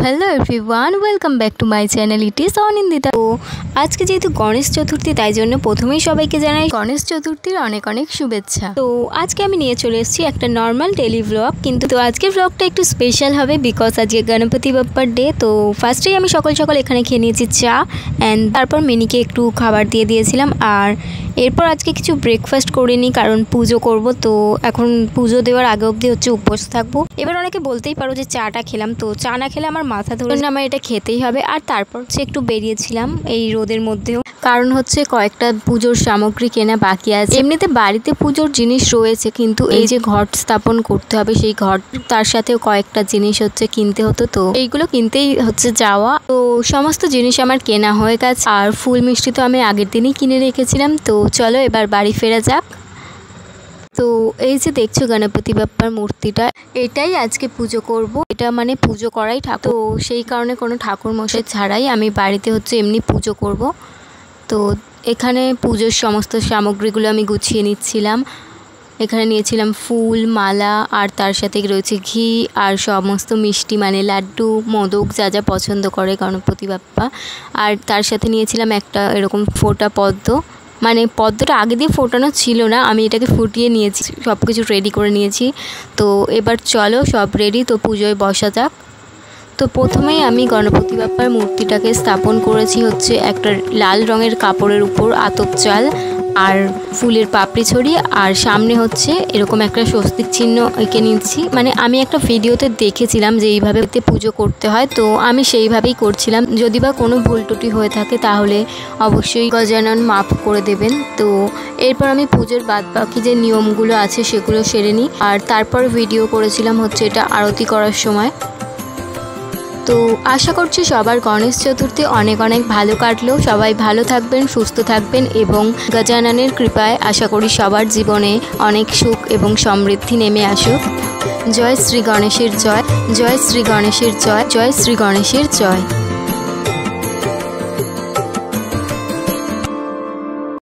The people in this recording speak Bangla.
Hello everyone welcome back to my channel it is Anindita. तो आज के जेहेतु गणेश चतुर्थी ताई जोन्नो प्रथमेई सबाइके जानाई गणेश चतुर्थीर अनेक अनेक शुभेच्छा। तो आज के आमी निये चले एसेछि एकटा नर्माल डेली व्लग, किन्तु तो आजकेर व्लगटा एकटु स्पेशल हबे बिकज आजके गणपति बाप्पार डे। तो फार्स्टेई आमी सकाल सकाल एखाने खेये नियेछि चा एंड तारपर मिनिके एकटु खाबार दिये दियेछिलाम और एरपर आजके किछु ब्रेकफास्ट करिनि कारण पुजो करब। तो एखन पुजो देওয়ার आगे अब्दि हच्छे उपवास थाकबो। एबार अनेके बोलतेई पारो जे चाटा खेलाम, तो चा ना खेले आमार माथा धरे ना, आमार एटा खेतेई हबे। और तारपर हच्छे एकटु बेरिয়েছিলাম এই রোদের মধ্যেও, কারণ হচ্ছে কয়েকটা পুজোর সামগ্রী কেনা বাকি আছে। এমনিতে বাড়িতে পুজোর জিনিস রয়েছে, কিন্তু এই যে ঘট স্থাপন করতে হবে সেই ঘট তার সাথেও কয়েকটা জিনিস হচ্ছে কিনতে হতো, তো এইগুলো কিনতেই হচ্ছে যাওয়া। তো সমস্ত জিনিস আমার কেনা হয়ে গেছে আর ফুল মিষ্টি তো আমি আগের দিনই কিনে রেখেছিলাম। তো চলো এবার বাড়ি ফেরা যাক। তো এই যে দেখছো গণপতি বাপ্পার মূর্তিটা, এটাই আজকে পুজো করব। এটা মানে পুজো করাই ঠাকুর, তো সেই কারণে কোনো ঠাকুর মশাই ছাড়াই আমি বাড়িতে হচ্ছে এমনি পুজো করব। তো এখানে পুজোর সমস্ত সামগ্রীগুলো আমি গুছিয়ে নিচ্ছিলাম। এখানে নিয়েছিলাম ফুল মালা আর তার সাথে রয়েছে ঘি আর সমস্ত মিষ্টি মানে লাড্ডু মোদক যা যা পছন্দ করে গণপতি বাপ্পা। আর তার সাথে নিয়েছিলাম একটা এরকম ফোঁটা পদ্ম, মানে পদ্মটা আগে দিয়ে ফোটানো ছিল না, আমি এটাকে ফুটিয়ে নিয়েছি, সব কিছু রেডি করে নিয়েছি। তো এবার চলো সব রেডি, তো পুজোয় বসা যাক। তো প্রথমেই আমি গণপতি বাপ্পার মূর্তিটাকে স্থাপন করেছি হচ্ছে একটা লাল রঙের কাপড়ের উপর আতপ চাল আর ফুলের পাপড়ি ছড়িয়ে, আর সামনে হচ্ছে এরকম একটা স্বস্তিক চিহ্ন এঁকে নিচ্ছি। মানে আমি একটা ভিডিওতে দেখেছিলাম যে এইভাবে পুজো করতে হয়, তো আমি সেইভাবেই করছিলাম। যদি বা কোনো ভুল ত্রুটি হয়ে থাকে তাহলে অবশ্যই গজানন মাফ করে দেবেন। তো এরপর আমি পুজোর বাদ বাকি যে নিয়মগুলো আছে সেগুলো সেরে নিই, আর তারপর ভিডিও করেছিলাম হচ্ছে এটা আরতি করার সময়। তো আশা করছি সবার গণেশ চতুর্থী অনেক অনেক ভালো কাটলো, সবাই ভালো থাকবেন সুস্থ থাকবেন এবং গজাননের কৃপায় আশা করি সবার জীবনে অনেক সুখ এবং সমৃদ্ধি নেমে আসুক। জয় শ্রী গণেশের জয়, জয় শ্রী গণেশের জয়, জয় শ্রী গণেশের জয়।